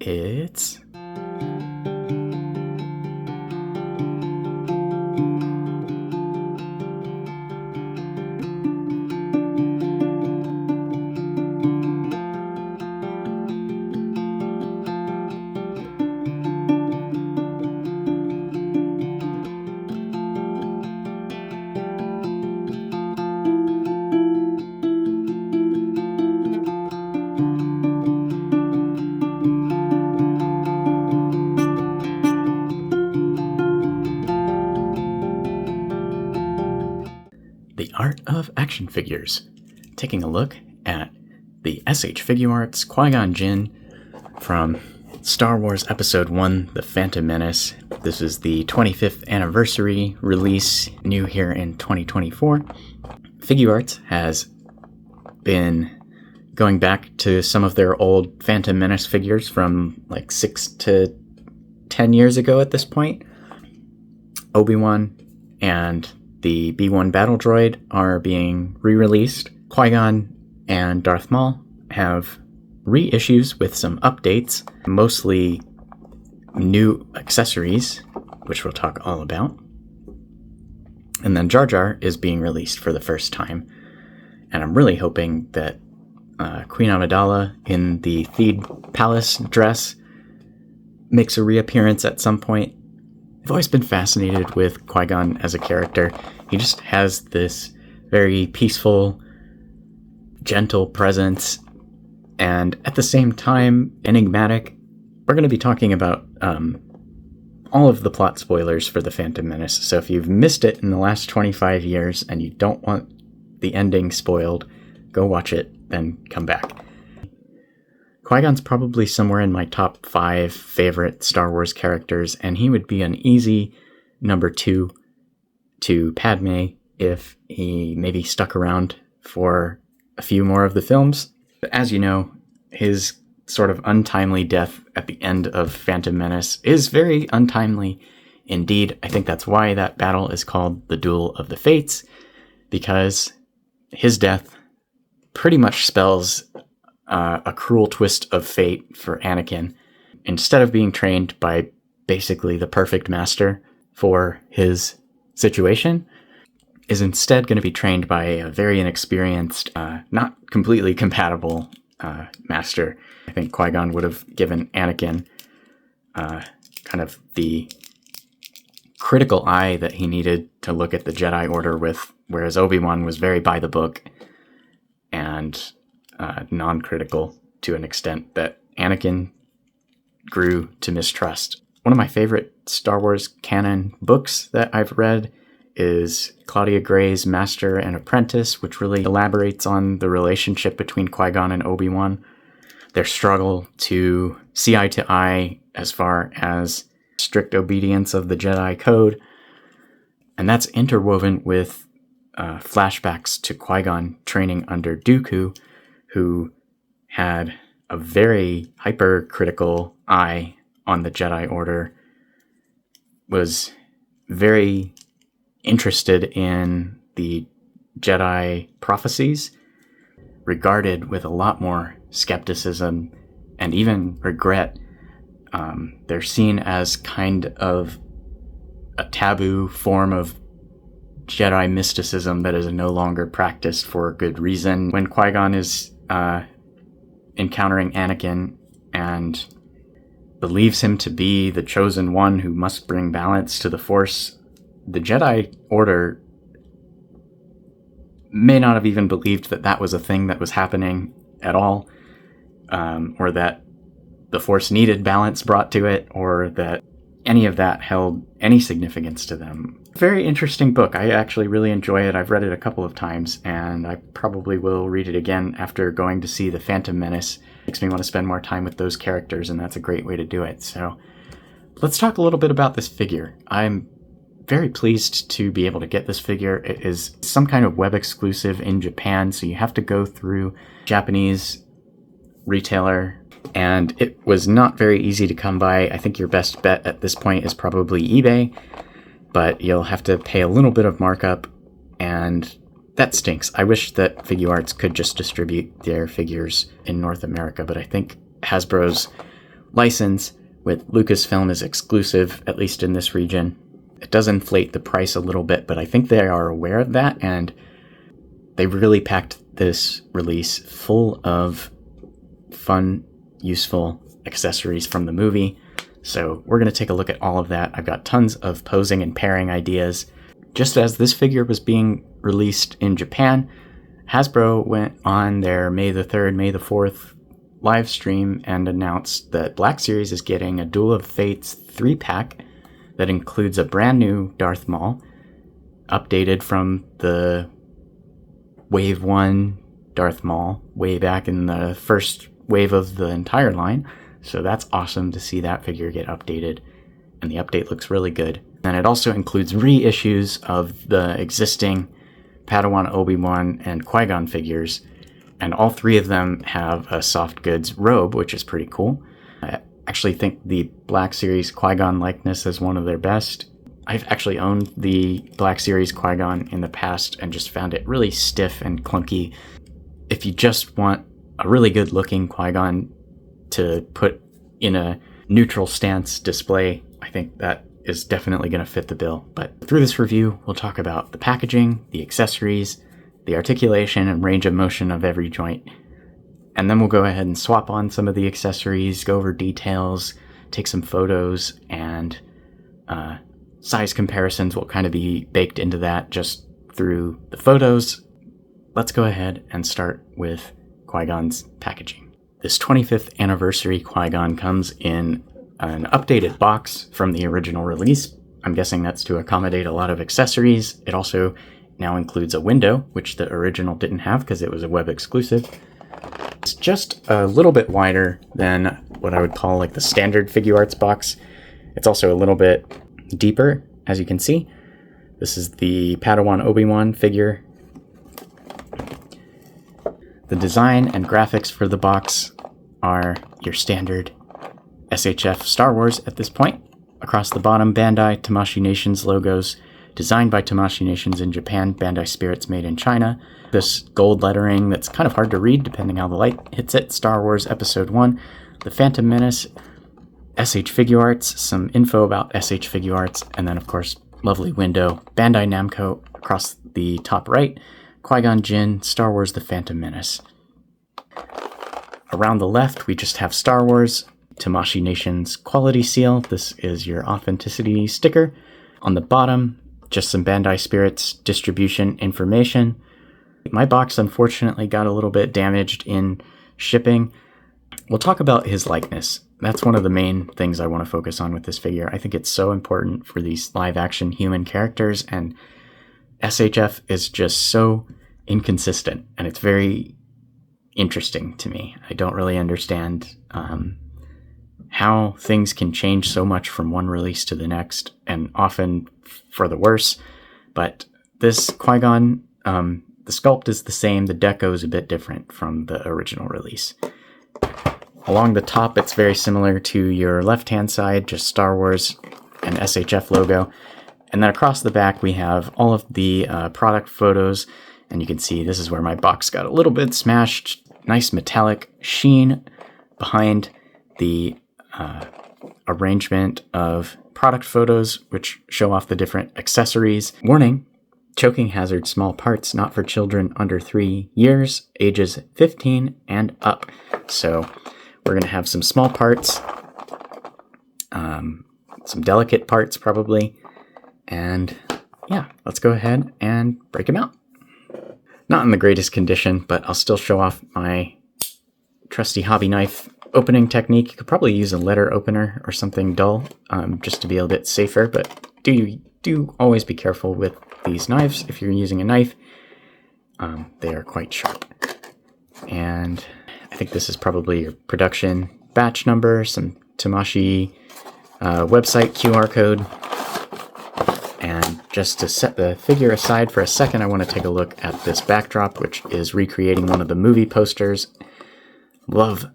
It's the art of action figures. Taking a look at the SH Figuarts Qui-Gon Jinn from Star Wars Episode 1, The Phantom Menace. This is the 25th anniversary release, new here in 2024. Figuarts has been going back to some of their old Phantom Menace figures from like 6 to 10 years ago at this point. Obi-Wan and the B-1 battle droid are being re-released. Qui-Gon and Darth Maul have reissues with some updates, mostly new accessories, which we'll talk all about. And then Jar Jar is being released for the first time. And I'm really hoping that Queen Amidala in the Theed Palace dress makes a reappearance at some point. I've always been fascinated with Qui-Gon as a character. He just has this very peaceful, gentle presence, and at the same time, enigmatic. We're going to be talking about all of the plot spoilers for The Phantom Menace, so if you've missed it in the last 25 years and you don't want the ending spoiled, go watch it, then come back. Qui-Gon's probably somewhere in my top 5 favorite Star Wars characters, and he would be an easy number 2 to Padme if he maybe stuck around for a few more of the films. But as you know, his sort of untimely death at the end of Phantom Menace is very untimely indeed. I think that's why that battle is called the Duel of the Fates, because his death pretty much spells a cruel twist of fate for Anakin. Instead of being trained by basically the perfect master for his situation, is instead going to be trained by a very inexperienced, not completely compatible master. I think Qui-Gon would have given Anakin kind of the critical eye that he needed to look at the Jedi Order with, whereas Obi-Wan was very by the book and non-critical to an extent that Anakin grew to mistrust. One of my favorite Star Wars canon books that I've read is Claudia Gray's Master and Apprentice, which really elaborates on the relationship between Qui-Gon and Obi-Wan, their struggle to see eye to eye as far as strict obedience of the Jedi Code, and that's interwoven with flashbacks to Qui-Gon training under Dooku, who had a very hypercritical eye on the Jedi Order, was very interested in the Jedi prophecies, regarded with a lot more skepticism and even regret. They're seen as kind of a taboo form of Jedi mysticism that is no longer practiced for good reason. When Qui-Gon is encountering Anakin and believes him to be the chosen one who must bring balance to the Force, the Jedi Order may not have even believed that that was a thing that was happening at all, or that the Force needed balance brought to it, or that any of that held any significance to them. Very interesting book. I actually really enjoy it. I've read it a couple of times, and I probably will read it again after going to see The Phantom Menace. Makes me want to spend more time with those characters, and that's a great way to do it. So let's talk a little bit about this figure. I'm very pleased to be able to get this figure. It is some kind of web exclusive in Japan, so you have to go through Japanese retailer, and it was not very easy to come by. I think your best bet at this point is probably eBay, but you'll have to pay a little bit of markup, and that stinks. I wish that Figuarts could just distribute their figures in North America, but I think Hasbro's license with Lucasfilm is exclusive, at least in this region. It does inflate the price a little bit, but I think they are aware of that, and they really packed this release full of fun, useful accessories from the movie. So we're going to take a look at all of that. I've got tons of posing and pairing ideas. Just as this figure was being released in Japan, Hasbro went on their May the 3rd, May the 4th live stream and announced that Black Series is getting a Duel of Fates 3-pack that includes a brand new Darth Maul, updated from the Wave 1 Darth Maul way back in the first wave of the entire line. So that's awesome to see that figure get updated, and the update looks really good. And it also includes reissues of the existing Padawan, Obi-Wan, and Qui-Gon figures, and all three of them have a soft goods robe, which is pretty cool. I actually think the Black Series Qui-Gon likeness is one of their best. I've actually owned the Black Series Qui-Gon in the past and just found it really stiff and clunky. If you just want a really good looking Qui-Gon to put in a neutral stance display, I think that is definitely going to fit the bill. But through this review, we'll talk about the packaging, the accessories, the articulation and range of motion of every joint. And then we'll go ahead and swap on some of the accessories, go over details, take some photos, and size comparisons will kind of be baked into that just through the photos. Let's go ahead and start with Qui-Gon's packaging. This 25th anniversary Qui-Gon comes in an updated box from the original release. I'm guessing that's to accommodate a lot of accessories. It also now includes a window, which the original didn't have because it was a web exclusive. It's just a little bit wider than what I would call like the standard Figuarts box. It's also a little bit deeper, as you can see. This is the Padawan Obi-Wan figure. The design and graphics for the box are your standard SHF Star Wars at this point. Across the bottom, Bandai Tamashii Nations logos, designed by Tamashii Nations in Japan, Bandai Spirits made in China. This gold lettering that's kind of hard to read depending how the light hits it. Star Wars Episode 1, The Phantom Menace, SH Figuarts, some info about SH Figuarts, and then of course, lovely window, Bandai Namco across the top right, Qui-Gon Jinn, Star Wars The Phantom Menace. Around the left, we just have Star Wars, Tamashii Nations quality seal. This is your authenticity sticker. On the bottom, just some Bandai Spirits distribution information. My box unfortunately got a little bit damaged in shipping. We'll talk about his likeness. That's one of the main things I want to focus on with this figure. I think it's so important for these live action human characters, and SHF is just so inconsistent, and it's very interesting to me. I don't really understand how things can change so much from one release to the next, and often for the worse. But this Qui-Gon, the sculpt is the same, the deco is a bit different from the original release. Along the top, it's very similar to your left-hand side, just Star Wars and SHF logo. And then across the back, we have all of the product photos, and you can see this is where my box got a little bit smashed. Nice metallic sheen behind the arrangement of product photos, which show off the different accessories. Warning, choking hazard, small parts, not for children under 3 years, ages 15 and up. So we're going to have some small parts, some delicate parts probably, and yeah, let's go ahead and break them out. Not in the greatest condition, but I'll still show off my trusty hobby knife opening technique. You could probably use a letter opener or something dull, just to be a bit safer, but do always be careful with these knives. If you're using a knife, they are quite sharp. And I think this is probably your production batch number, some Tamashii website QR code. And just to set the figure aside for a second, I want to take a look at this backdrop, which is recreating one of the movie posters. Love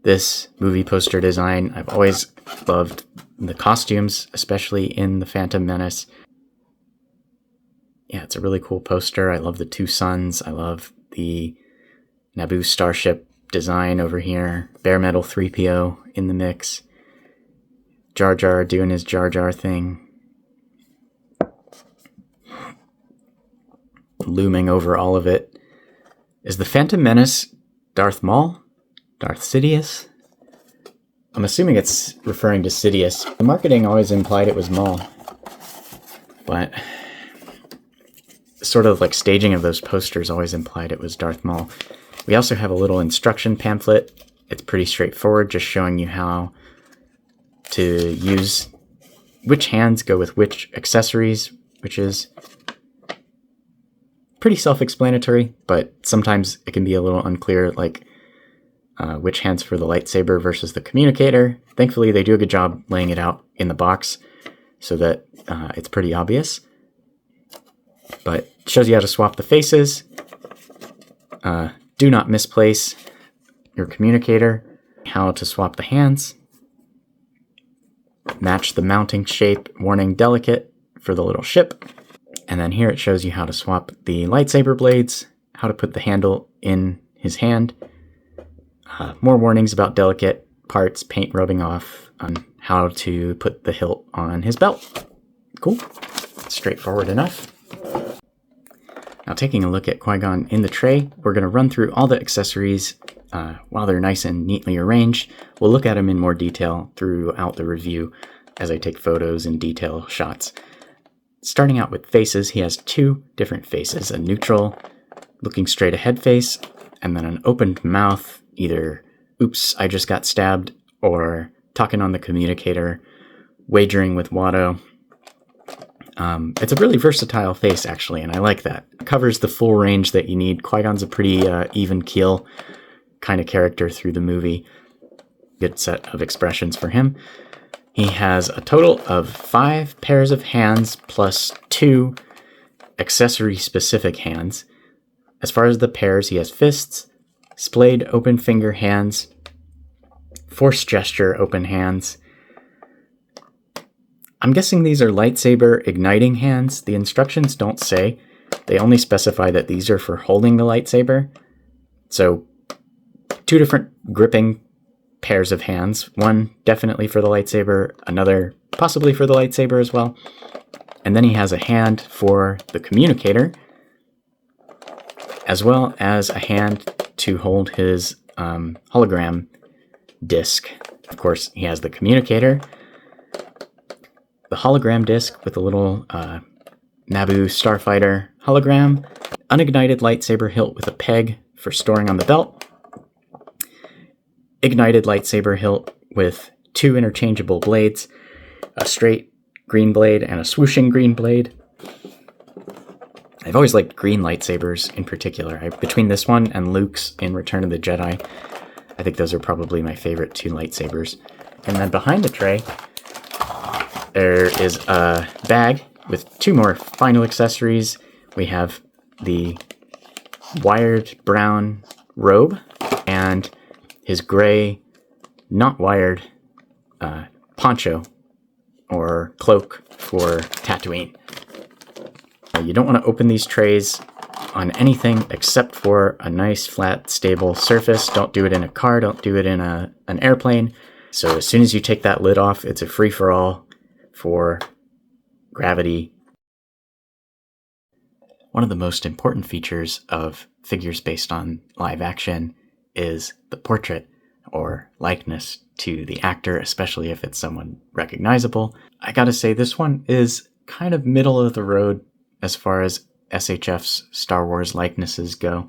this movie poster design. I've always loved the costumes, especially in The Phantom Menace. Yeah, it's a really cool poster. I love the two suns. I love the Naboo starship design over here. Bare Metal 3PO in the mix. Jar Jar doing his Jar Jar thing. Looming over all of it is the Phantom Menace Darth Maul? Darth Sidious? I'm assuming it's referring to Sidious. The marketing always implied it was Maul. But sort of like staging of those posters always implied it was Darth Maul. We also have a little instruction pamphlet. It's pretty straightforward, just showing you how to use which hands go with which accessories, which is pretty self-explanatory, but sometimes it can be a little unclear, like which hand's for the lightsaber versus the communicator. Thankfully, they do a good job laying it out in the box so that it's pretty obvious. But it shows you how to swap the faces. Do not misplace your communicator. How to swap the hands. Match the mounting shape, warning delicate for the little ship. And then here it shows you how to swap the lightsaber blades, how to put the handle in his hand. More warnings about delicate parts, paint rubbing off, on how to put the hilt on his belt. Cool. Straightforward enough. Now taking a look at Qui-Gon in the tray, we're going to run through all the accessories while they're nice and neatly arranged. We'll look at them in more detail throughout the review as I take photos and detail shots. Starting out with faces, he has two different faces, a neutral, looking straight ahead face, and then an opened mouth, either, oops, I just got stabbed, or talking on the communicator, wagering with Watto. It's a really versatile face, actually, and I like that. It covers the full range that you need. Qui-Gon's a pretty even keel kind of character through the movie. Good set of expressions for him. He has a total of 5 pairs of hands plus 2 accessory-specific hands. As far as the pairs, he has fists, splayed open finger hands, force gesture open hands. I'm guessing these are lightsaber igniting hands. The instructions don't say. They only specify that these are for holding the lightsaber. So 2 different gripping pairs of hands. One definitely for the lightsaber, another possibly for the lightsaber as well. And then he has a hand for the communicator, as well as a hand to hold his hologram disc. Of course, he has the communicator, the hologram disc with a little Naboo starfighter hologram, unignited lightsaber hilt with a peg for storing on the belt, ignited lightsaber hilt with 2 interchangeable blades, a straight green blade and a swooshing green blade. I've always liked green lightsabers in particular. Between this one and Luke's in Return of the Jedi, I think those are probably my favorite 2 lightsabers. And then behind the tray, there is a bag with 2 more final accessories. We have the wired brown robe and his gray, not wired, poncho or cloak for Tatooine. You don't want to open these trays on anything except for a nice, flat, stable surface. Don't do it in a car. Don't do it in an airplane. So as soon as you take that lid off, it's a free-for-all for gravity. One of the most important features of figures based on live action is the portrait or likeness to the actor, especially if it's someone recognizable. I gotta say, this one is kind of middle of the road as far as SHF's Star Wars likenesses go.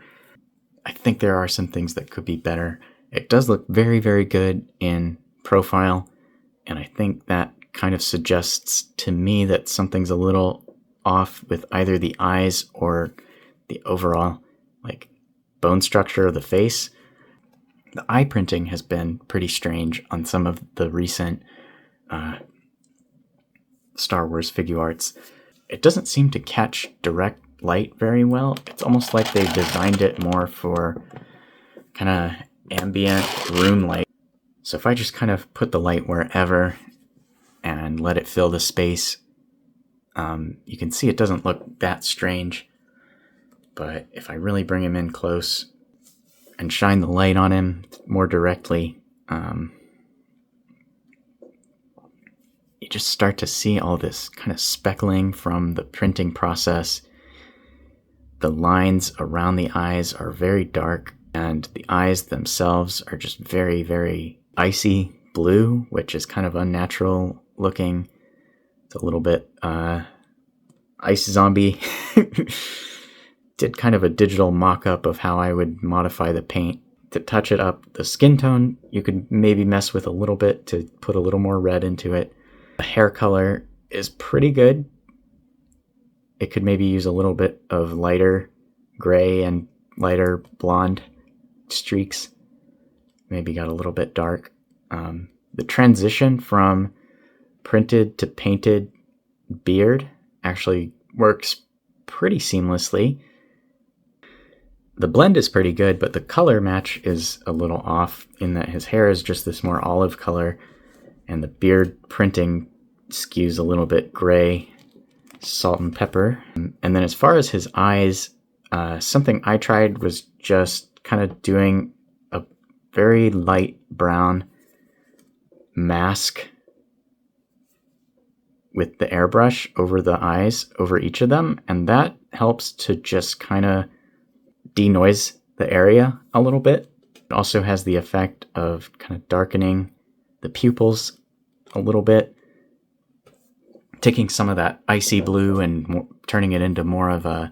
I think there are some things that could be better. It does look very, very good in profile, and I think that kind of suggests to me that something's a little off with either the eyes or the overall bone structure of the face. The eye printing has been pretty strange on some of the recent Star Wars Figuarts. It doesn't seem to catch direct light very well. It's almost like they've designed it more for kind of ambient room light. So if I just kind of put the light wherever and let it fill the space, you can see it doesn't look that strange. But if I really bring him in close, and shine the light on him more directly, you just start to see all this kind of speckling from the printing process. The lines around the eyes are very dark, and the eyes themselves are just very, very icy blue, which is kind of unnatural looking. It's a little bit ice zombie. Did kind of a digital mock-up of how I would modify the paint to touch it up. The skin tone, you could maybe mess with a little bit to put a little more red into it. The hair color is pretty good. It could maybe use a little bit of lighter gray and lighter blonde streaks. Maybe got a little bit dark. The transition from printed to painted beard actually works pretty seamlessly. The blend is pretty good, but the color match is a little off in that his hair is just this more olive color, and the beard printing skews a little bit gray, salt and pepper. And then as far as his eyes, something I tried was just kind of doing a very light brown mask with the airbrush over the eyes, over each of them, and that helps to just kind of denoise the area a little bit. It also has the effect of kind of darkening the pupils a little bit, taking some of that icy blue and turning it into more of a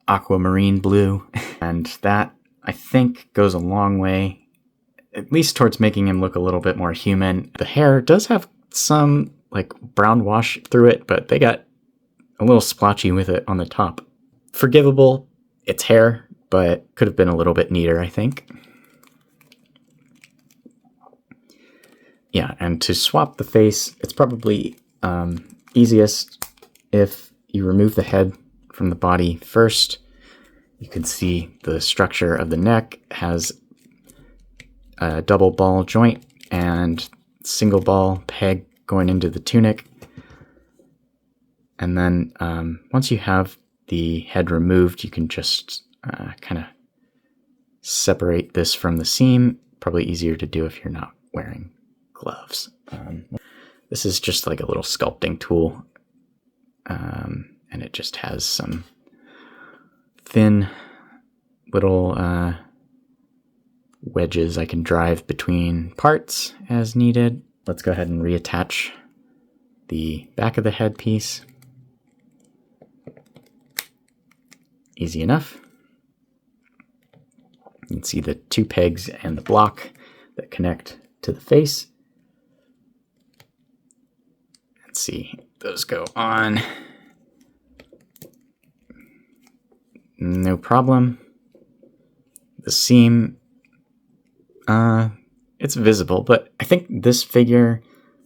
aquamarine blue. And that, I think, goes a long way, at least towards making him look a little bit more human. The hair does have some like brown wash through it, but they got a little splotchy with it on the top. Forgivable, it's hair, but could have been a little bit neater, I think. Yeah, and to swap the face, it's probably easiest if you remove the head from the body first. You can see the structure of the neck has a double ball joint and single ball peg going into the tunic. And then once you have the head removed, you can just kind of separate this from the seam. Probably easier to do if you're not wearing gloves. This is just like a little sculpting tool, and it just has some thin little wedges I can drive between parts as needed. Let's go ahead and reattach the back of the headpiece. Easy enough. You can see the two pegs and the block that connect to the face. Let's see, those go on. No problem. The seam, it's visible, but I think this figure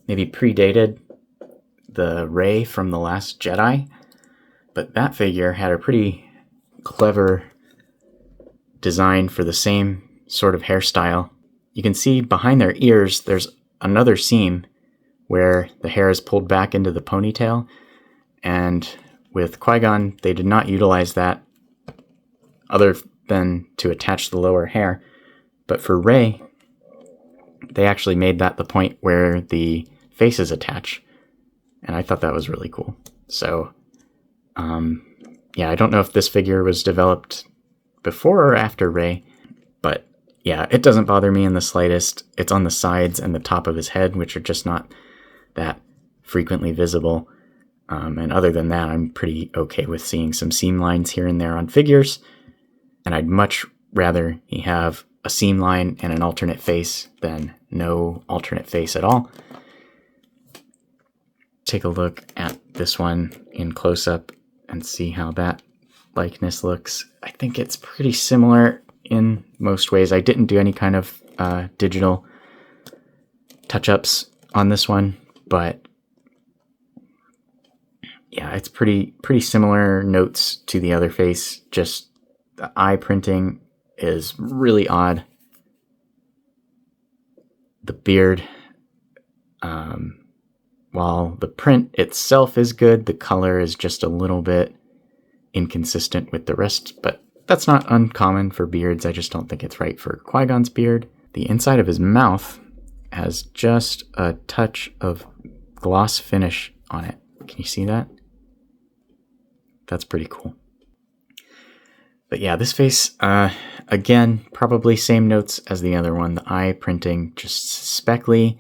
maybe predated the Rey from The Last Jedi, but that figure had a pretty clever design for the same sort of hairstyle. You can see behind their ears there's another seam where the hair is pulled back into the ponytail, and with Qui-Gon they did not utilize that other than to attach the lower hair, but for Rey they actually made that the point where the faces attach, and I thought that was really cool. So yeah, I don't know if this figure was developed before or after Rey, but yeah, it doesn't bother me in the slightest. It's on the sides and the top of his head, which are just not that frequently visible. And other than that, I'm pretty okay with seeing some seam lines here and there on figures. And I'd much rather he have a seam line and an alternate face than no alternate face at all. Take a look at this one in close-up and see how that likeness looks. I think it's pretty similar in most ways. I didn't do any kind of digital touch-ups on this one, but yeah, it's pretty similar notes to the other face. Just the eye printing is really odd. The beard, while the print itself is good, the color is just a little bit inconsistent with the rest, but That's not uncommon for beards. I just don't think it's right for Qui-Gon's beard. The inside of his mouth has just a touch of gloss finish on it. Can you see that? That's pretty cool. But yeah, this face, again, probably same notes as the other one. The eye printing just speckly.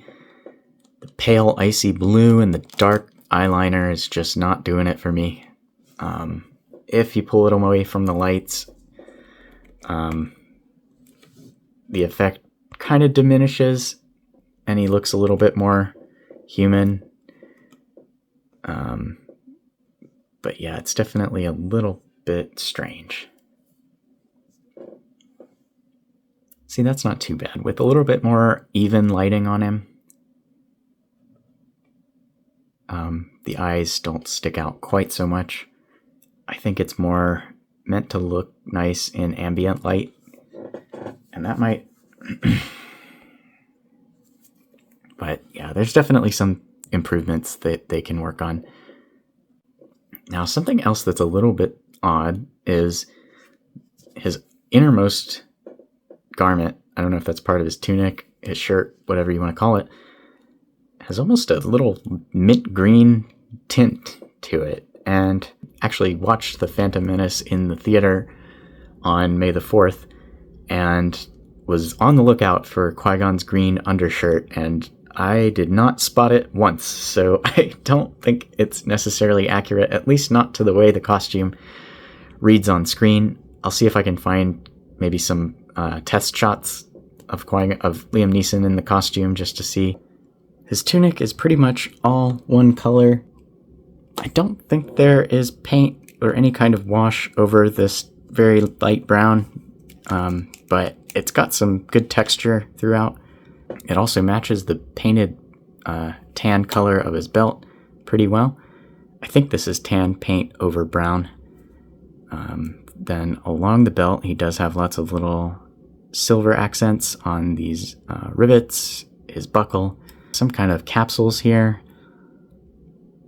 The pale icy blue and the dark eyeliner is just not doing it for me. If you pull it away from the lights, the effect kind of diminishes and he looks a little bit more human. But yeah, it's definitely a little bit strange. See, that's not too bad. With a little bit more even lighting on him, the eyes don't stick out quite so much. I think it's more meant to look nice in ambient light. And that might... But yeah, there's definitely some improvements that they can work on. Now, something else that's a little bit odd is his innermost garment. I don't know if that's part of his tunic, his shirt, whatever you want to call it, has almost a little mint green tint to it. And actually watched The Phantom Menace in the theater on May the 4th and was on the lookout for Qui-Gon's green undershirt, and I did not spot it once, so I don't think it's necessarily accurate, at least not to the way the costume reads on screen. I'll see if I can find maybe some test shots of Liam Neeson in the costume just to see. His tunic is pretty much all one color. I don't think there is paint or any kind of wash over this very light brown, but it's got some good texture throughout. It also matches the painted tan color of his belt pretty well. I think this is tan paint over brown. Then along the belt, he does have lots of little silver accents on these rivets, his buckle, some kind of capsules here,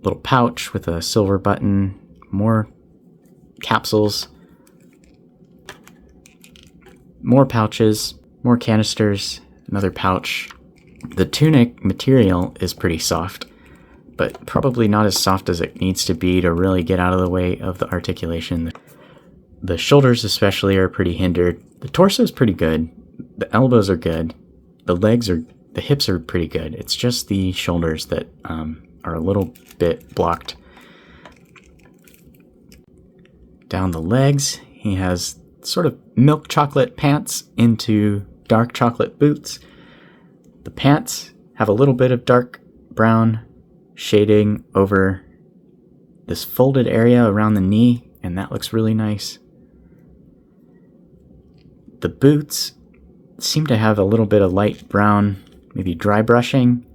little pouch with a silver button, more capsules, more pouches, more canisters, another pouch. The tunic material is pretty soft, but probably not as soft as it needs to be to really get out of the way of the articulation. The shoulders especially are pretty hindered. The torso is pretty good. The elbows are good. The hips are pretty good. It's just the shoulders that are a little bit blocked. Down the legs, he has sort of milk chocolate pants into dark chocolate boots. The pants have a little bit of dark brown shading over this folded area around the knee, and that looks really nice. The boots seem to have a little bit of light brown, maybe dry brushing,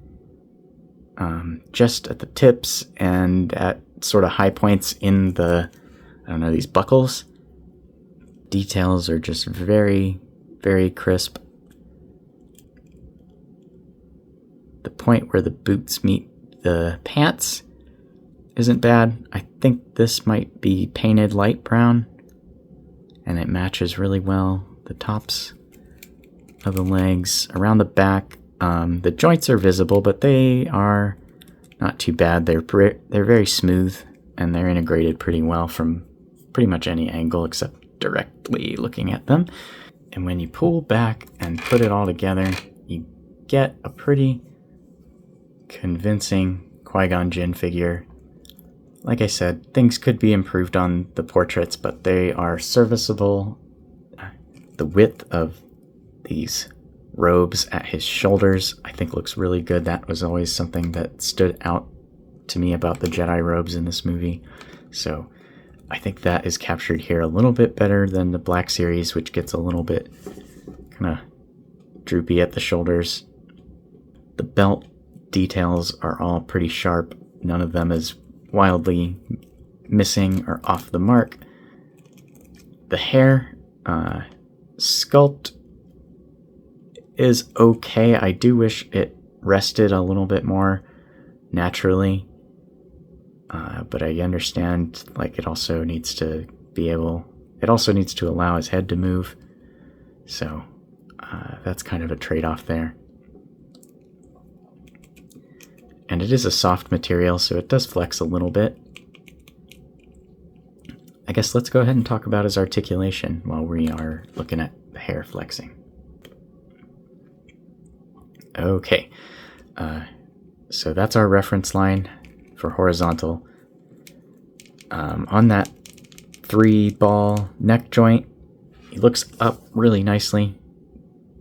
just at the tips and at sort of high points in these buckles. Details are just very, very crisp. The point where the boots meet the pants isn't bad. I think this might be painted light brown, and it matches really well. The tops of the legs, around the back, the joints are visible, but they are not too bad. They're very smooth, and they're integrated pretty well from pretty much any angle except directly looking at them. And when you pull back and put it all together, you get a pretty convincing Qui-Gon Jinn figure. Like I said, things could be improved on the portraits, but they are serviceable. The width of these robes at his shoulders, I think, looks really good. That was always something that stood out to me about the Jedi robes in this movie. So I think that is captured here a little bit better than the Black Series, which gets a little bit kind of droopy at the shoulders. The belt details are all pretty sharp. None of them is wildly missing or off the mark. The hair sculpt is okay. I do wish it rested a little bit more naturally, but I understand it also needs to be able it also needs to allow his head to move. So that's kind of a trade-off there. And it is a soft material, so it does flex a little bit. I guess let's go ahead and talk about his articulation while we are looking at the hair flexing. Okay, so that's our reference line for horizontal. On that 3-ball neck joint, he looks up really nicely,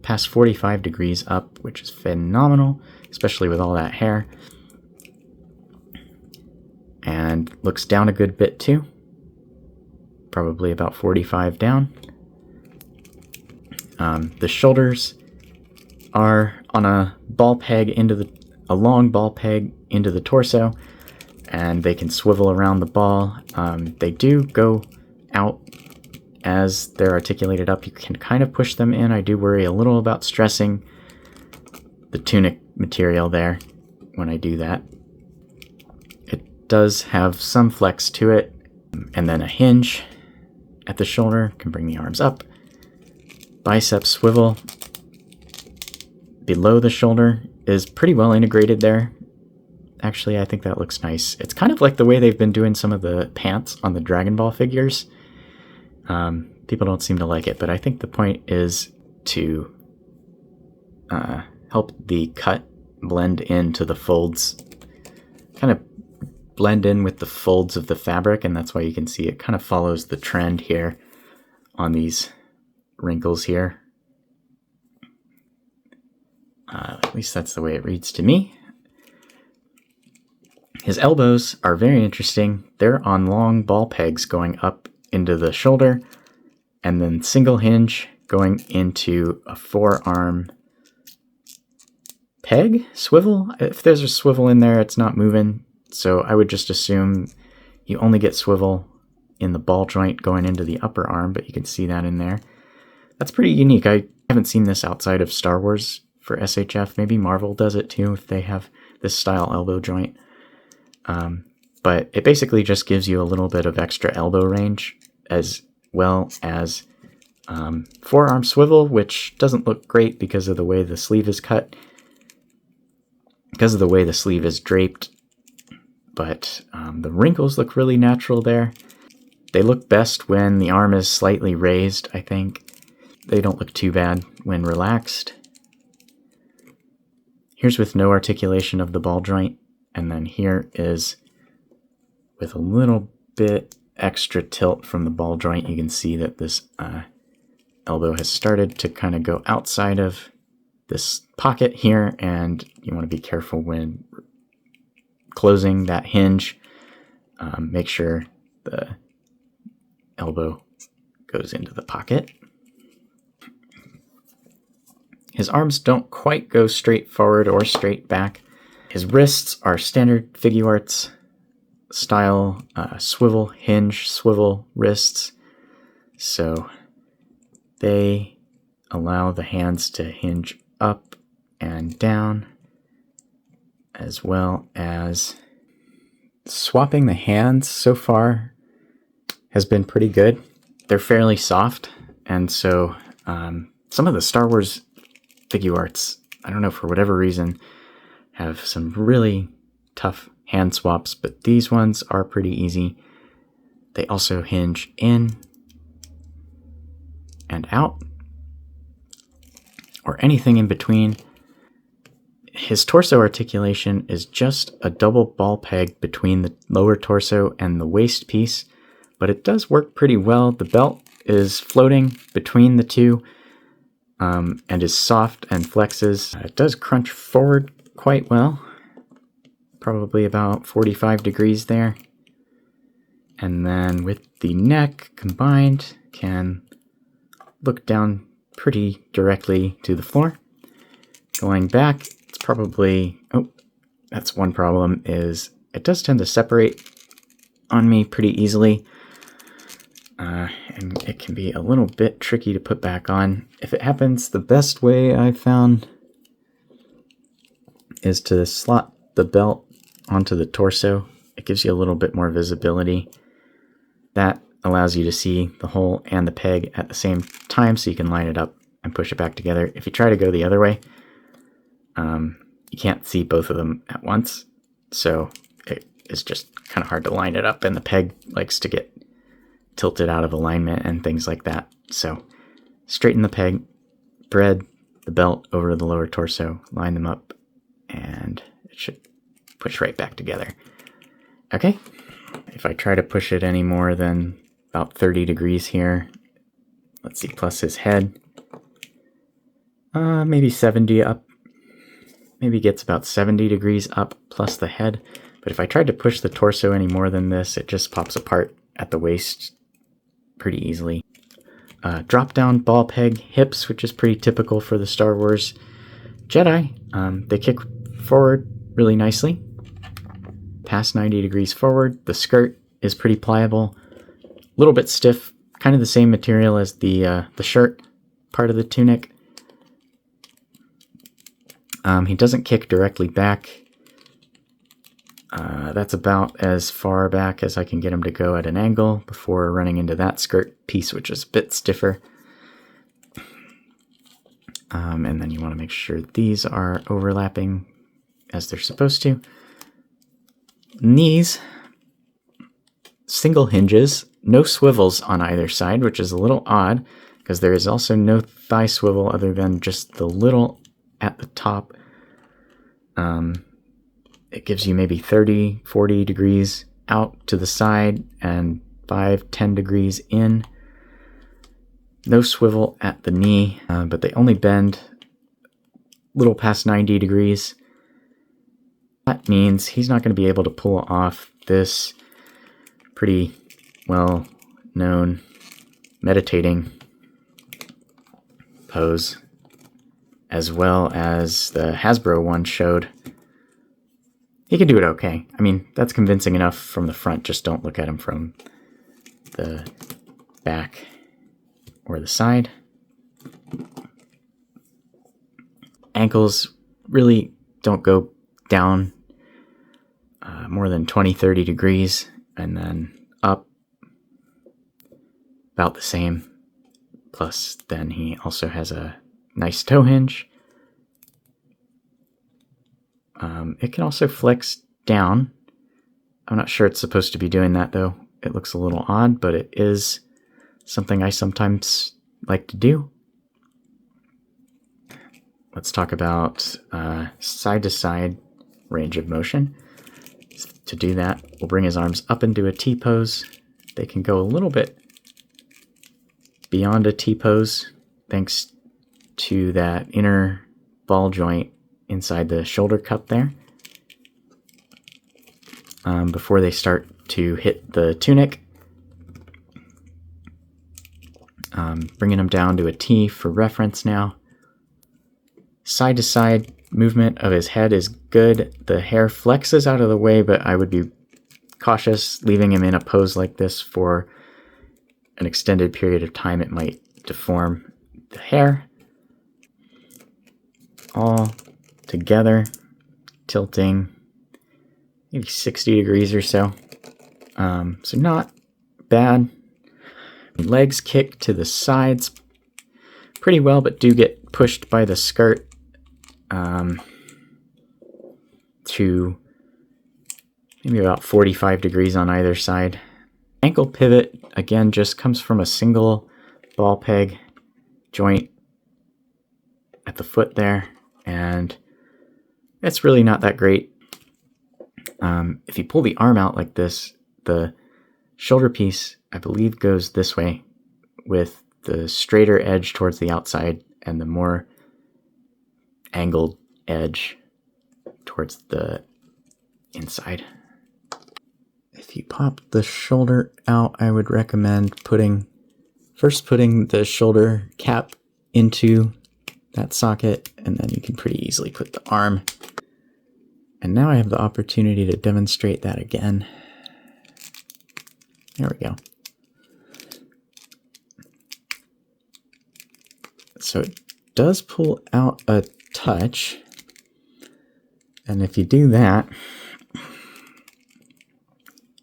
past 45 degrees up, which is phenomenal, especially with all that hair. And looks down a good bit too, probably about 45 down. The shoulders are on a ball peg a long ball peg into the torso, and they can swivel around the ball. They do go out as they're articulated up. You can kind of push them in. I do worry a little about stressing the tunic material there when I do that. It does have some flex to it, and then a hinge at the shoulder can bring the arms up. Bicep swivel below the shoulder is pretty well integrated there. Actually, I think that looks nice. It's kind of like the way they've been doing some of the pants on the Dragon Ball figures. People don't seem to like it, but I think the point is to help the cut blend into the folds, kind of blend in with the folds of the fabric, and that's why you can see it kind of follows the trend here on these wrinkles here. At least that's the way it reads to me. His elbows are very interesting. They're on long ball pegs going up into the shoulder, and then single hinge going into a forearm peg swivel. If there's a swivel in there, it's not moving, so I would just assume you only get swivel in the ball joint going into the upper arm, but you can see that in there. That's pretty unique. I haven't seen this outside of Star Wars for SHF. Maybe Marvel does it too if they have this style elbow joint. But it basically just gives you a little bit of extra elbow range, as well as forearm swivel, which doesn't look great because of the way the sleeve is cut, because of the way the sleeve is draped. But the wrinkles look really natural there. They look best when the arm is slightly raised, I think. They don't look too bad when relaxed. Here's with no articulation of the ball joint, and then here is with a little bit extra tilt from the ball joint. You can see that this elbow has started to kind of go outside of this pocket here, and you want to be careful when closing that hinge. Make sure the elbow goes into the pocket. His arms don't quite go straight forward or straight back. His wrists are standard Figuarts style swivel hinge, swivel wrists. So they allow the hands to hinge up and down, as well as swapping the hands so far has been pretty good. They're fairly soft, and so some of the Star Wars Figuarts, I don't know, for whatever reason, have some really tough hand swaps, but these ones are pretty easy. They also hinge in and out, or anything in between. His torso articulation is just a double ball peg between the lower torso and the waist piece, but it does work pretty well. The belt is floating between the two, and is soft and flexes. It does crunch forward quite well, probably about 45 degrees there. And then with the neck combined, can look down pretty directly to the floor. Going back, it's probably, that's one problem, is it does tend to separate on me pretty easily. And it can be a little bit tricky to put back on. If it happens, the best way I've found is to slot the belt onto the torso. It gives you a little bit more visibility. That allows you to see the hole and the peg at the same time, so you can line it up and push it back together. If you try to go the other way, you can't see both of them at once, so it is just kind of hard to line it up, and the peg likes to get tilted out of alignment and things like that. So straighten the peg, thread the belt over the lower torso, line them up, and it should push right back together. Okay, if I try to push it any more than about 30 degrees here, let's see, plus his head, maybe 70 up, maybe gets about 70 degrees up plus the head. But if I tried to push the torso any more than this, it just pops apart at the waist pretty easily. Drop down ball peg hips, which is pretty typical for the Star Wars Jedi. They kick forward really nicely, past 90 degrees forward. The skirt is pretty pliable, a little bit stiff, kind of the same material as the shirt part of the tunic. He doesn't kick directly back. That's about as far back as I can get him to go at an angle before running into that skirt piece, which is a bit stiffer. And then you want to make sure these are overlapping as they're supposed to. Knees, single hinges, no swivels on either side, which is a little odd because there is also no thigh swivel other than just the little at the top. It gives you maybe 30, 40 degrees out to the side and 5, 10 degrees in. No swivel at the knee, but they only bend a little past 90 degrees. That means he's not going to be able to pull off this pretty well-known meditating pose, as well as the Hasbro one showed. He can do it okay. I mean, that's convincing enough from the front. Just don't look at him from the back or the side. Ankles really don't go down more than 20, 30 degrees, and then up about the same. Plus, then he also has a nice toe hinge. It can also flex down. I'm not sure it's supposed to be doing that, though. It looks a little odd, but it is something I sometimes like to do. Let's talk about side-to-side range of motion. To do that, we'll bring his arms up into a T-pose. They can go a little bit beyond a T-pose, thanks to that inner ball joint inside the shoulder cup there, before they start to hit the tunic. Bringing them down to a T for reference now. Side to side movement of his head is good. The hair flexes out of the way, but I would be cautious leaving him in a pose like this for an extended period of time. It might deform the hair. All together, tilting maybe 60 degrees or so. So not bad. Legs kick to the sides pretty well, but do get pushed by the skirt to maybe about 45 degrees on either side. Ankle pivot, again, just comes from a single ball peg joint at the foot there, and it's really not that great. If you pull the arm out like this, the shoulder piece, I believe, goes this way with the straighter edge towards the outside and the more angled edge towards the inside. If you pop the shoulder out, I would recommend first putting the shoulder cap into that socket, and then you can pretty easily put the arm. And now I have the opportunity to demonstrate that again. There we go. So it does pull out a touch, and if you do that,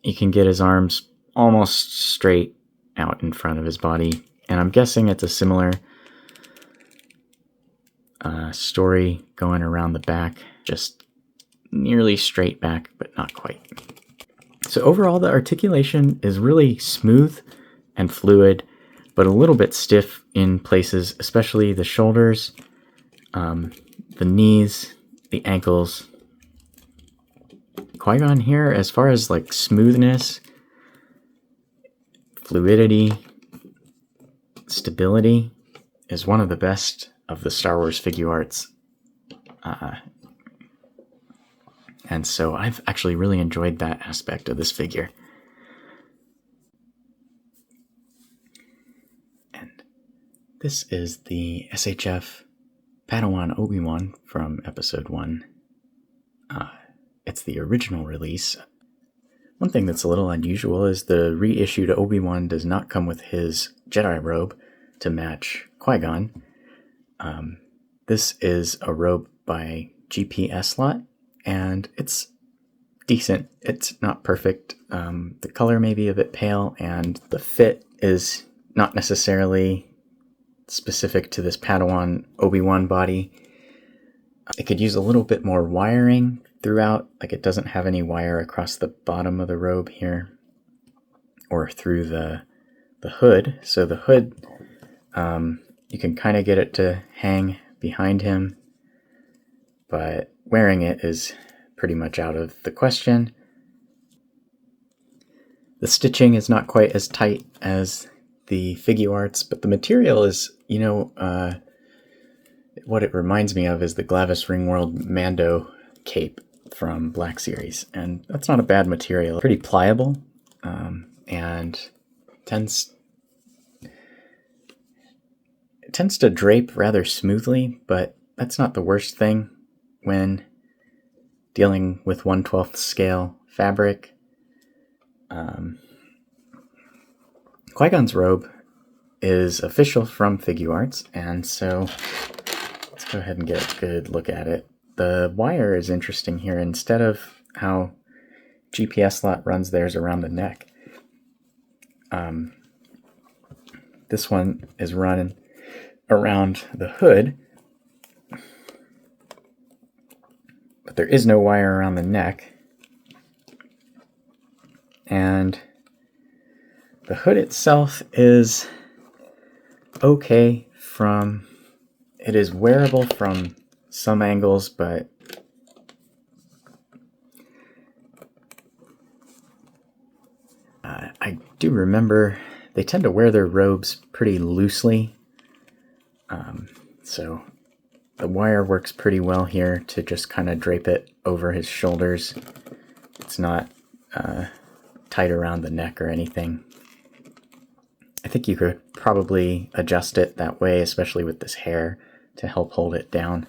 you can get his arms almost straight out in front of his body. And I'm guessing it's a similar story going around the back, just nearly straight back, but not quite. So overall, the articulation is really smooth and fluid, but a little bit stiff in places, especially the shoulders, the knees, the ankles. Qui-Gon here, as far as like smoothness, fluidity, stability, is one of the best of the Star Wars Figuarts. And so I've actually really enjoyed that aspect of this figure. And this is the SHF Padawan Obi-Wan from Episode 1. It's the original release. One thing that's a little unusual is the reissued Obi-Wan does not come with his Jedi robe to match Qui-Gon. This is a robe by GP Slot, and it's decent. It's not perfect. The color may be a bit pale, and the fit is not necessarily specific to this Padawan Obi-Wan body. It could use a little bit more wiring throughout, like it doesn't have any wire across the bottom of the robe here, or through the hood. So the hood, you can kind of get it to hang behind him, but wearing it is pretty much out of the question. The stitching is not quite as tight as the Figuarts, but the material is, what it reminds me of is the Glavis Ringworld Mando cape from Black Series, and that's not a bad material. Pretty pliable, and tends to drape rather smoothly, but that's not the worst thing when dealing with 1/12 scale fabric. Qui-Gon's robe is official from Figuarts, and so let's go ahead and get a good look at it. The wire is interesting here. Instead of how GPS Slot runs theirs around the neck, this one is running around the hood, but there is no wire around the neck. And the hood itself is okay it is wearable from some angles, but I do remember they tend to wear their robes pretty loosely. So the wire works pretty well here to just kind of drape it over his shoulders. It's not tight around the neck or anything. I think you could probably adjust it that way, especially with this hair, to help hold it down.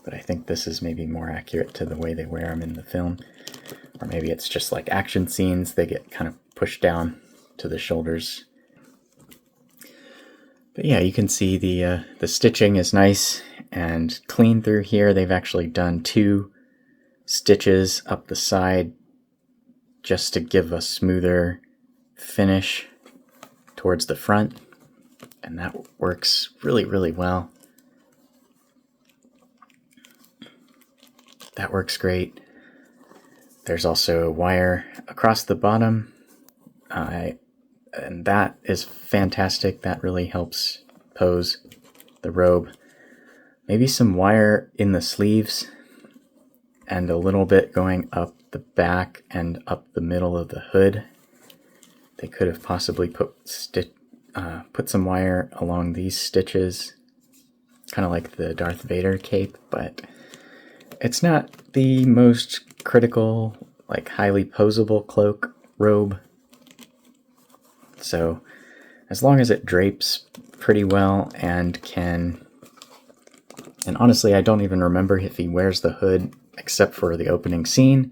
But I think this is maybe more accurate to the way they wear them in the film. Or maybe it's just like action scenes, they get kind of pushed down to the shoulders. But yeah, you can see the stitching is nice and clean through here. They've actually done 2 stitches up the side just to give a smoother finish towards the front, and that works really, really well. That works great. There's also a wire across the bottom, and that is fantastic. That really helps pose the robe. Maybe some wire in the sleeves and a little bit going up the back and up the middle of the hood. They could have possibly put some wire along these stitches, kind of like the Darth Vader cape, but it's not the most critical, like highly posable cloak robe. So as long as it drapes pretty well and honestly, I don't even remember if he wears the hood except for the opening scene.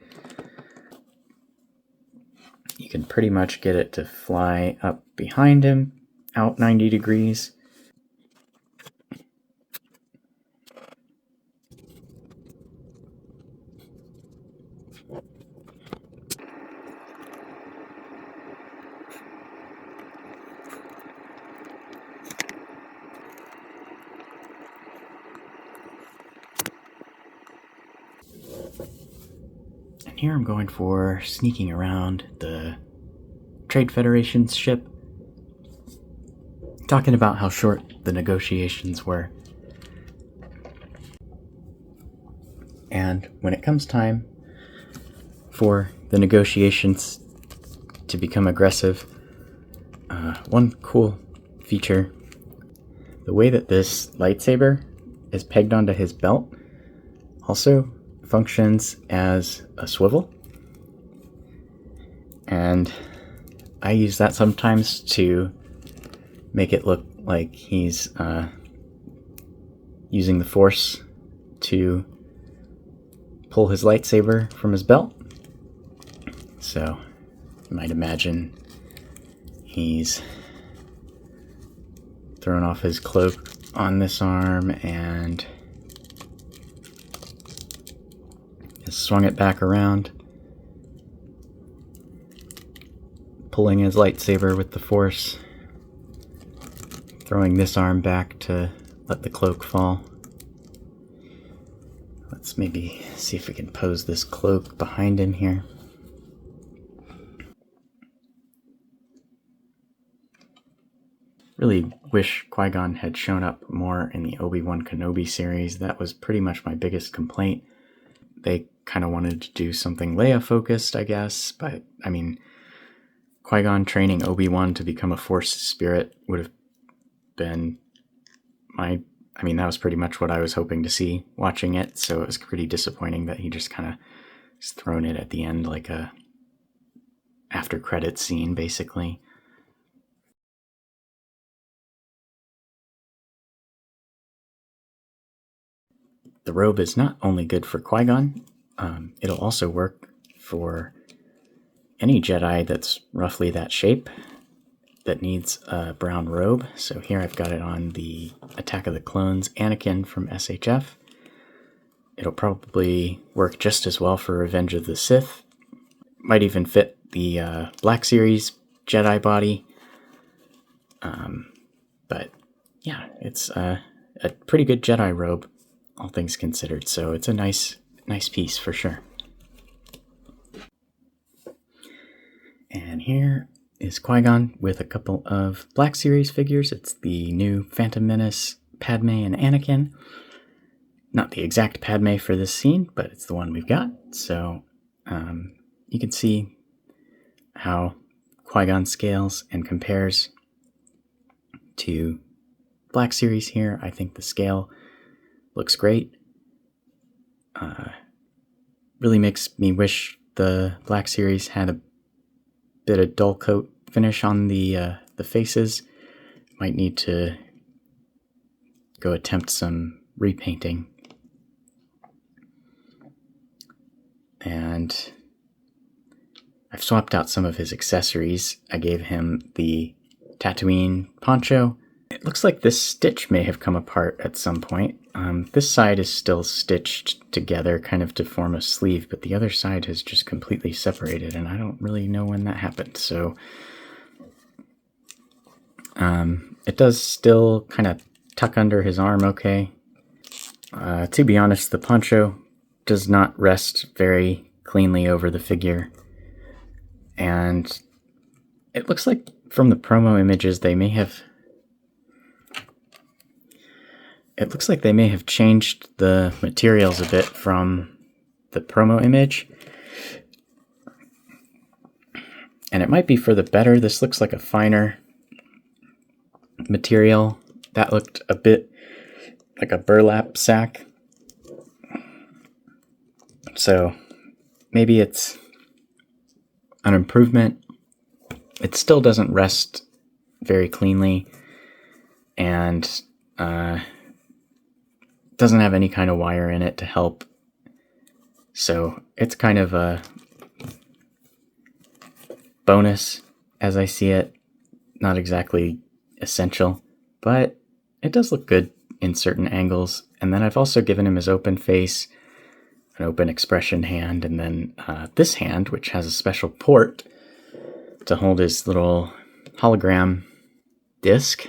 You can pretty much get it to fly up behind him, out 90 degrees. here I'm going for sneaking around the Trade Federation's ship, talking about how short the negotiations were. And when it comes time for the negotiations to become aggressive, one cool feature, the way that this lightsaber is pegged onto his belt also functions as a swivel. And I use that sometimes to make it look like he's using the Force to pull his lightsaber from his belt. So you might imagine he's thrown off his cloak on this arm and has swung it back around, pulling his lightsaber with the Force, throwing this arm back to let the cloak fall. Let's maybe see if we can pose this cloak behind him here. Really wish Qui-Gon had shown up more in the Obi-Wan Kenobi series. That was pretty much my biggest complaint. They kind of wanted to do something Leia-focused, I guess, but, I mean, Qui-Gon training Obi-Wan to become a Force spirit would have been that was pretty much what I was hoping to see watching it, so it was pretty disappointing that he just kind of is thrown it at the end like a after-credits scene, basically. The robe is not only good for Qui-Gon, it'll also work for any Jedi that's roughly that shape that needs a brown robe. So here I've got it on the Attack of the Clones Anakin from SHF. It'll probably work just as well for Revenge of the Sith. Might even fit the Black Series Jedi body. But yeah, it's a pretty good Jedi robe, all things considered. So it's a nice piece for sure. And here is Qui-Gon with a couple of Black Series figures. It's the new Phantom Menace, Padme, and Anakin. Not the exact Padme for this scene, but it's the one we've got. So you can see how Qui-Gon scales and compares to Black Series here. I think the scale looks great. Really makes me wish the Black Series had a bit of dull coat finish on the faces. Might need to go attempt some repainting. And I've swapped out some of his accessories. I gave him the Tatooine poncho. It looks like this stitch may have come apart at some point. This side is still stitched together kind of to form a sleeve, but the other side has just completely separated, and I don't really know when that happened. So it does still kind of tuck under his arm okay. To be honest, the poncho does not rest very cleanly over the figure, and it looks like from the promo images they may have changed the materials a bit from the promo image. And it might be for the better. This looks like a finer material. That looked a bit like a burlap sack. So maybe it's an improvement. It still doesn't rest very cleanly, and doesn't have any kind of wire in it to help. So it's kind of a bonus as I see it. Not exactly essential, but it does look good in certain angles. And then I've also given him his open face, an open expression hand, and then this hand, which has a special port to hold his little hologram disc.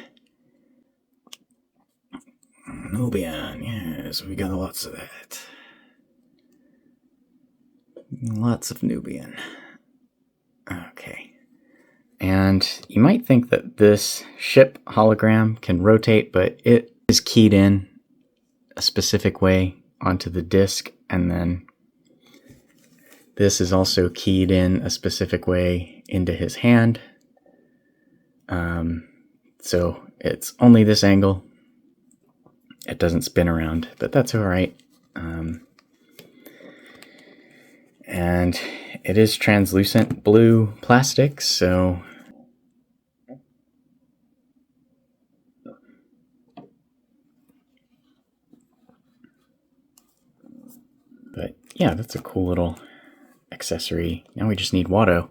Obi-Wan, yes, we got lots of that. Lots of Nubian. Okay. And you might think that this ship hologram can rotate, but it is keyed in a specific way onto the disc, and then this is also keyed in a specific way into his hand. So it's only this angle. It doesn't spin around, but that's all right. And it is translucent blue plastic, so but yeah, that's a cool little accessory. Now we just need Watto.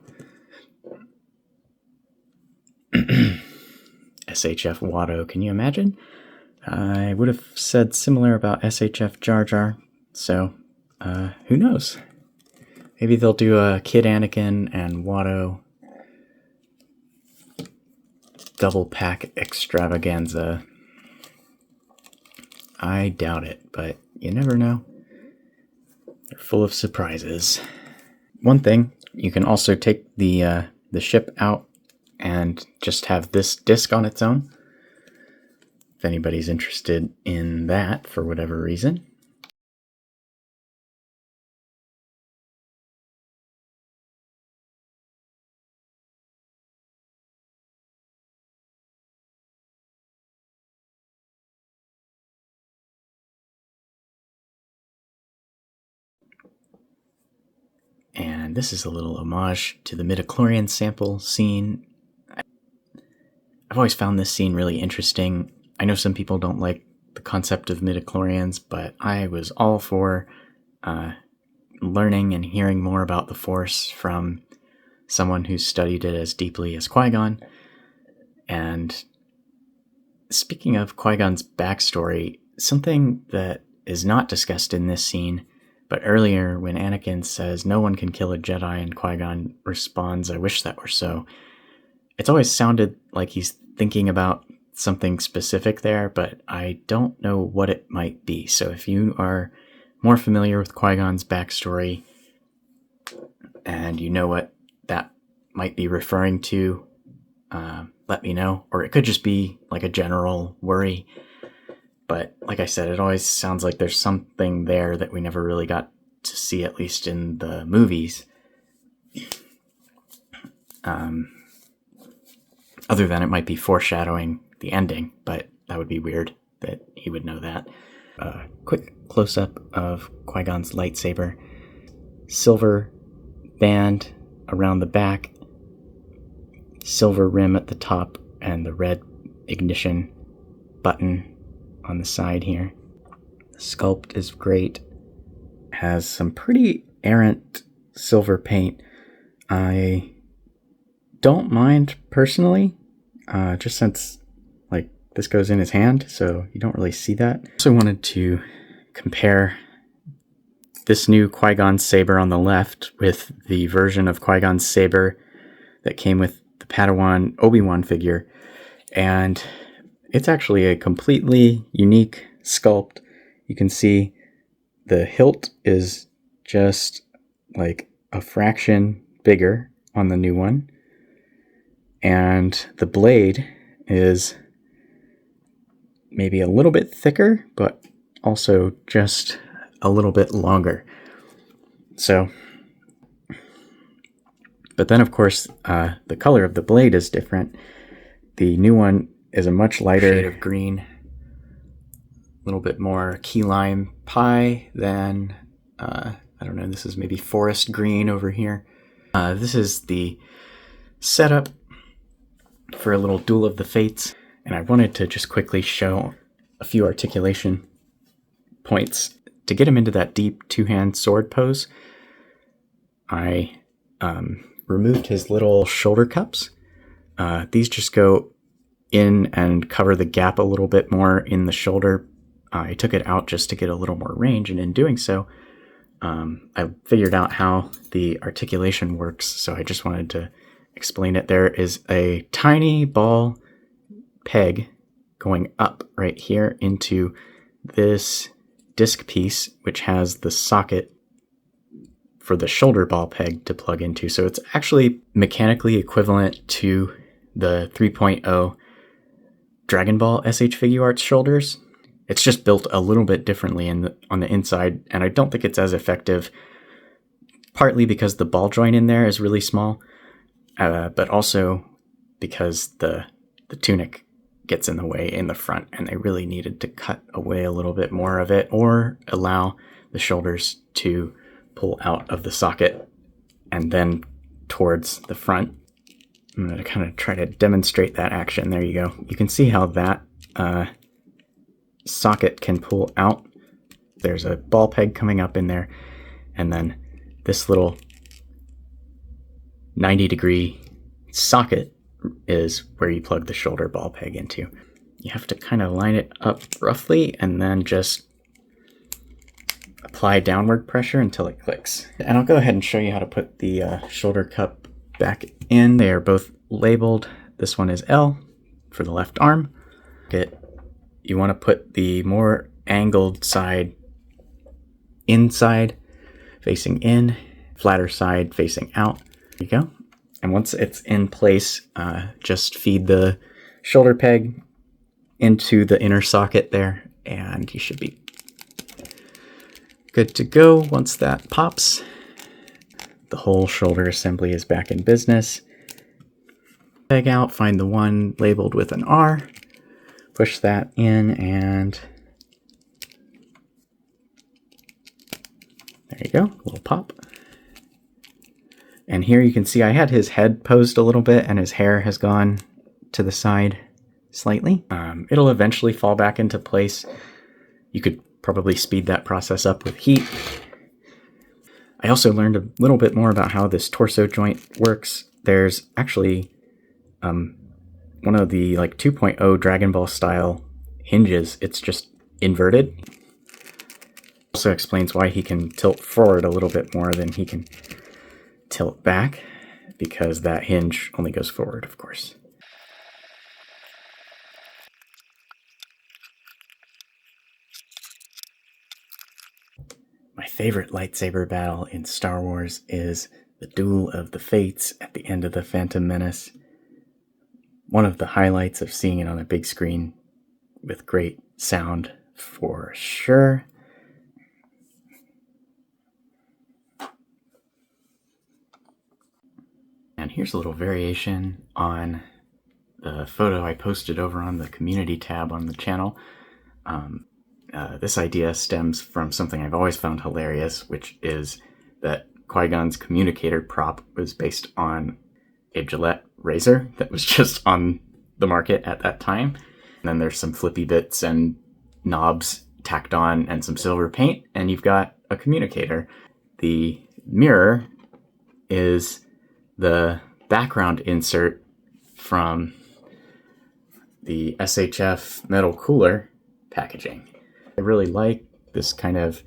SHF Watto, can you imagine? I would have said similar about SHF Jar Jar, so who knows? Maybe they'll do a Kid Anakin and Watto double pack extravaganza. I doubt it, but you never know. They're full of surprises. One thing, you can also take the ship out and just have this disc on its own, if anybody's interested in that for whatever reason. And this is a little homage to the midichlorian sample scene. I've always found this scene really interesting. I know some people don't like the concept of midichlorians, but I was all for learning and hearing more about the Force from someone who studied it as deeply as Qui-Gon. And speaking of Qui-Gon's backstory, something that is not discussed in this scene, but earlier when Anakin says no one can kill a Jedi and Qui-Gon responds, "I wish that were so," it's always sounded like he's thinking about something specific there, but I don't know what it might be. So if you are more familiar with Qui-Gon's backstory and you know what that might be referring to, let me know. Or it could just be like a general worry. But like I said, it always sounds like there's something there that we never really got to see, at least in the movies. Other than it might be foreshadowing the ending, but that would be weird that he would know that. Quick close-up of Qui-Gon's lightsaber. Silver band around the back, silver rim at the top, and the red ignition button on the side here. The sculpt is great. Has some pretty errant silver paint. I don't mind personally, just since like this goes in his hand, so you don't really see that. I also wanted to compare this new Qui-Gon saber on the left with the version of Qui-Gon's saber that came with the Padawan Obi-Wan figure, and it's actually a completely unique sculpt. You can see the hilt is just like a fraction bigger on the new one, and the blade is maybe a little bit thicker, but also just a little bit longer. So, but then of course, the color of the blade is different. The new one is a much lighter shade of green, a little bit more key lime pie than, I don't know, this is maybe forest green over here. This is the setup for a little Duel of the Fates, and I wanted to just quickly show a few articulation points. To get him into that deep two-hand sword pose, I removed his little shoulder cups. These just go in and cover the gap a little bit more in the shoulder. I took it out just to get a little more range, and in doing so, I figured out how the articulation works, so I just wanted to explain it. There is a tiny ball peg going up right here into this disc piece, which has the socket for the shoulder ball peg to plug into. So it's actually mechanically equivalent to the 3.0 Dragon Ball SH Figuarts shoulders. It's just built a little bit differently on the inside, and I don't think it's as effective, partly because the ball joint in there is really small, but also because the tunic gets in the way in the front, and they really needed to cut away a little bit more of it or allow the shoulders to pull out of the socket and then towards the front. I'm going to kind of try to demonstrate that action. There you go. You can see how that socket can pull out. There's a ball peg coming up in there, and then this little 90-degree socket is where you plug the shoulder ball peg into. You have to kind of line it up roughly and then just apply downward pressure until it clicks. And I'll go ahead and show you how to put the shoulder cup back in. They are both labeled. This one is L for the left arm. You want to put the more angled side inside, facing in, flatter side facing out. There you go. And once it's in place, just feed the shoulder peg into the inner socket there, and you should be good to go. Once that pops, the whole shoulder assembly is back in business. Peg out, find the one labeled with an R, push that in, and there you go, a little pop. And here you can see I had his head posed a little bit and his hair has gone to the side slightly. It'll eventually fall back into place. You could probably speed that process up with heat. I also learned a little bit more about how this torso joint works. There's actually one of the 2.0 Dragon Ball style hinges. It's just inverted. Also explains why he can tilt forward a little bit more than he can tilt back, because that hinge only goes forward, of course. My favorite lightsaber battle in Star Wars is the Duel of the Fates at the end of The Phantom Menace. One of the highlights of seeing it on a big screen with great sound for sure. And here's a little variation on the photo I posted over on the community tab on the channel. This idea stems from something I've always found hilarious, which is that Qui-Gon's communicator prop was based on a Gillette razor that was just on the market at that time. And then there's some flippy bits and knobs tacked on and some silver paint, and you've got a communicator. The mirror is the background insert from the SHF metal cooler packaging. I really like this kind of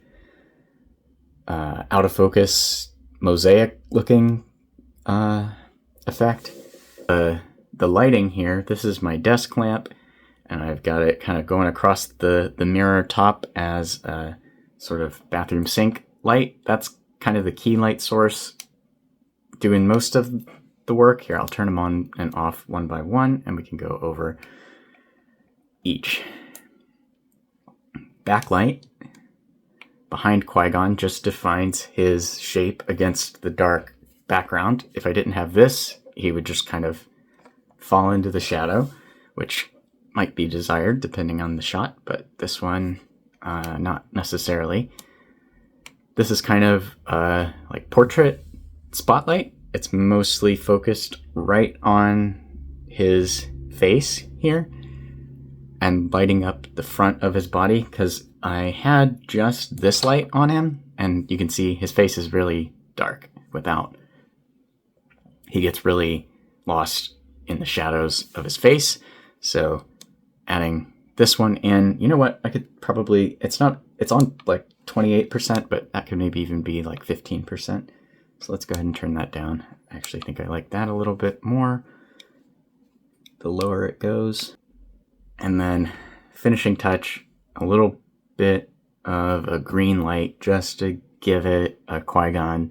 out of focus mosaic looking effect. The lighting here, this is my desk lamp, and I've got it kind of going across the mirror top as a sort of bathroom sink light. That's kind of the key light source doing most of the work. Here, I'll turn them on and off one by one, and we can go over each. Backlight behind Qui-Gon just defines his shape against the dark background. If I didn't have this, he would just kind of fall into the shadow, which might be desired depending on the shot, but this one, not necessarily. This is kind of like portrait spotlight. It's mostly focused right on his face here and lighting up the front of his body, because I had just this light on him, and you can see his face is really dark without. He gets really lost in the shadows of his face, so adding this one in, you know what, I could probably, it's on like 28%, but that could maybe even be like 15%. So let's go ahead and turn that down. I actually think I like that a little bit more, the lower it goes. And then finishing touch, a little bit of a green light just to give it a Qui-Gon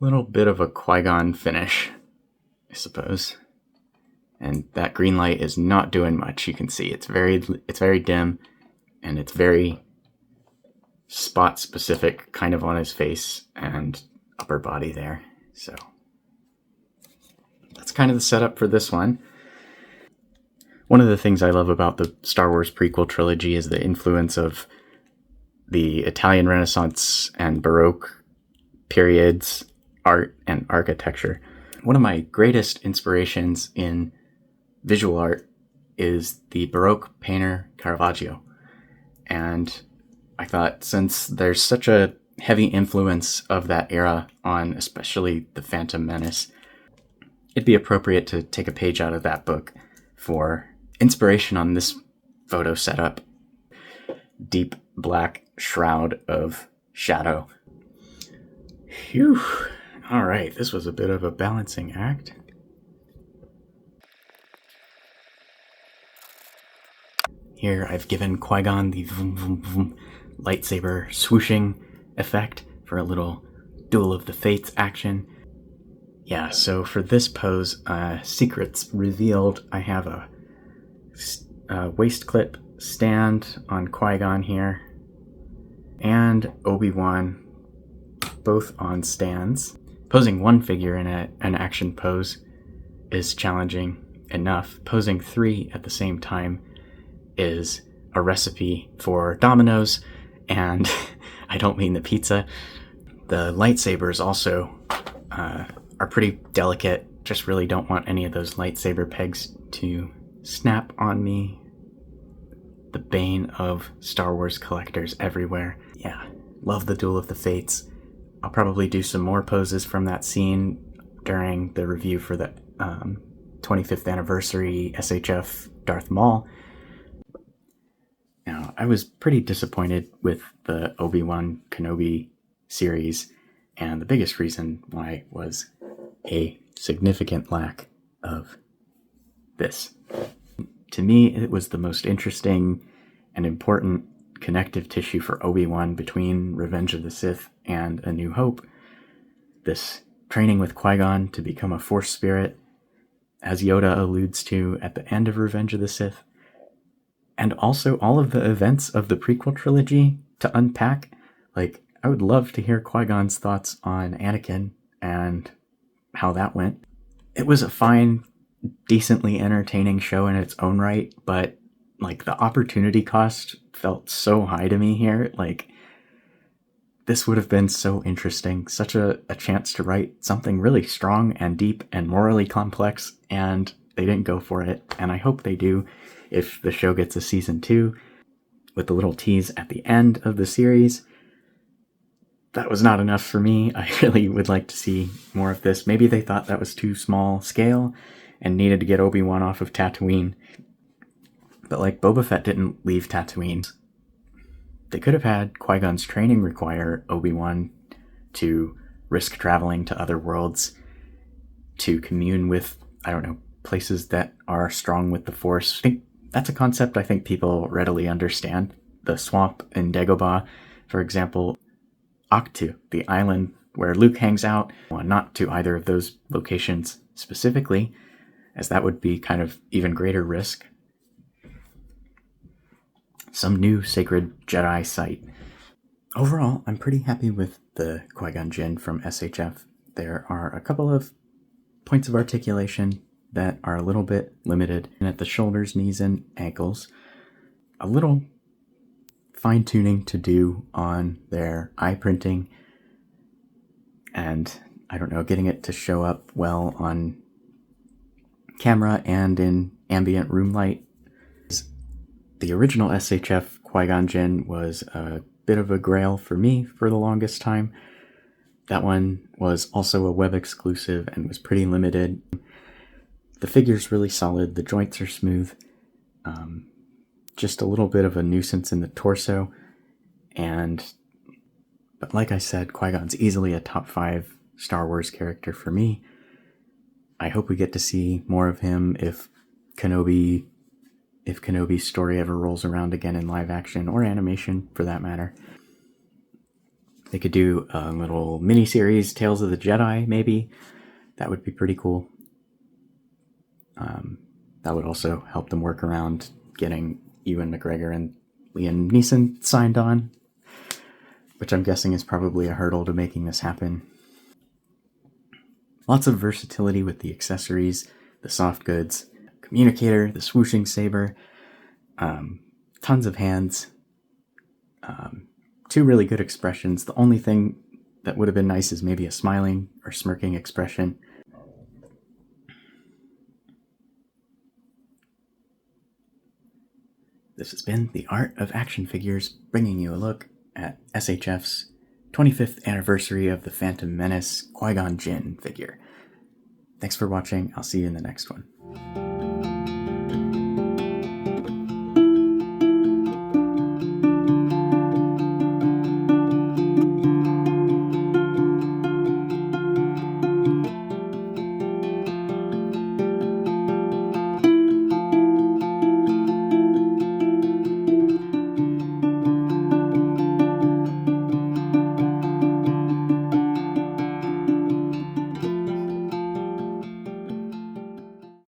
Little bit of a Qui-Gon finish, I suppose. And that green light is not doing much. You can see it's very dim, and it's very spot specific, kind of on his face and upper body there. So that's kind of the setup for this one. One of the things I love about the Star Wars prequel trilogy is the influence of the Italian Renaissance and Baroque periods, art and architecture. One of my greatest inspirations in visual art is the Baroque painter Caravaggio. And I thought, since there's such a heavy influence of that era on especially the Phantom Menace, it'd be appropriate to take a page out of that book for inspiration on this photo setup. Deep black shroud of shadow. Phew. All right, this was a bit of a balancing act. Here I've given Qui-Gon the vroom, vroom, vroom lightsaber swooshing effect for a little Duel of the Fates action. Yeah, so for this pose, secrets revealed, I have a waist clip stand on Qui-Gon here, and Obi-Wan, both on stands. Posing one figure in an action pose is challenging enough. Posing three at the same time is a recipe for Domino's, and I don't mean the pizza. The lightsabers also are pretty delicate. Just really don't want any of those lightsaber pegs to snap on me. The bane of Star Wars collectors everywhere. Yeah, love the Duel of the Fates. I'll probably do some more poses from that scene during the review for the 25th anniversary SHF Darth Maul. Now, I was pretty disappointed with the Obi-Wan Kenobi series, and the biggest reason why was a significant lack of this. To me, it was the most interesting and important connective tissue for Obi-Wan between Revenge of the Sith and A New Hope. This training with Qui-Gon to become a Force spirit, as Yoda alludes to at the end of Revenge of the Sith, and also all of the events of the prequel trilogy to unpack. Like, I would love to hear Qui-Gon's thoughts on Anakin and how that went. It was a fine, decently entertaining show in its own right, but like the opportunity cost felt so high to me here. Like, this would have been so interesting, such a chance to write something really strong and deep and morally complex, and they didn't go for it. And I hope they do if the show gets a season 2 with the little tease at the end of the series. That was not enough for me. I really would like to see more of this. Maybe they thought that was too small scale and needed to get Obi-Wan off of Tatooine. But like, Boba Fett didn't leave Tatooine. They could have had Qui-Gon's training require Obi-Wan to risk traveling to other worlds to commune with, I don't know, places that are strong with the Force. I think that's a concept I think people readily understand. The swamp in Dagobah, for example, Octu, the island where Luke hangs out, well, not to either of those locations specifically, as that would be kind of even greater risk. Some new sacred Jedi site. Overall, I'm pretty happy with the Qui-Gon Jinn from SHF. There are a couple of points of articulation that are a little bit limited, and at the shoulders, knees, and ankles. A little fine-tuning to do on their eye printing, and I don't know, getting it to show up well on camera and in ambient room light. The original SHF Qui-Gon Jinn was a bit of a grail for me for the longest time. That one was also a web exclusive and was pretty limited. The figure's really solid, the joints are smooth, just a little bit of a nuisance in the torso, but like I said, Qui-Gon's easily a top 5 Star Wars character for me. I hope we get to see more of him if Kenobi's story ever rolls around again in live action, or animation for that matter. They could do a little mini-series, Tales of the Jedi, maybe. That would be pretty cool. That would also help them work around getting Ewan McGregor and Liam Neeson signed on, which I'm guessing is probably a hurdle to making this happen. Lots of versatility with the accessories, the soft goods, communicator, the swooshing saber, tons of hands, 2 really good expressions. The only thing that would have been nice is maybe a smiling or smirking expression. This has been The Art of Action Figures, bringing you a look at SHF's 25th anniversary of the Phantom Menace Qui-Gon Jinn figure. Thanks for watching. I'll see you in the next one.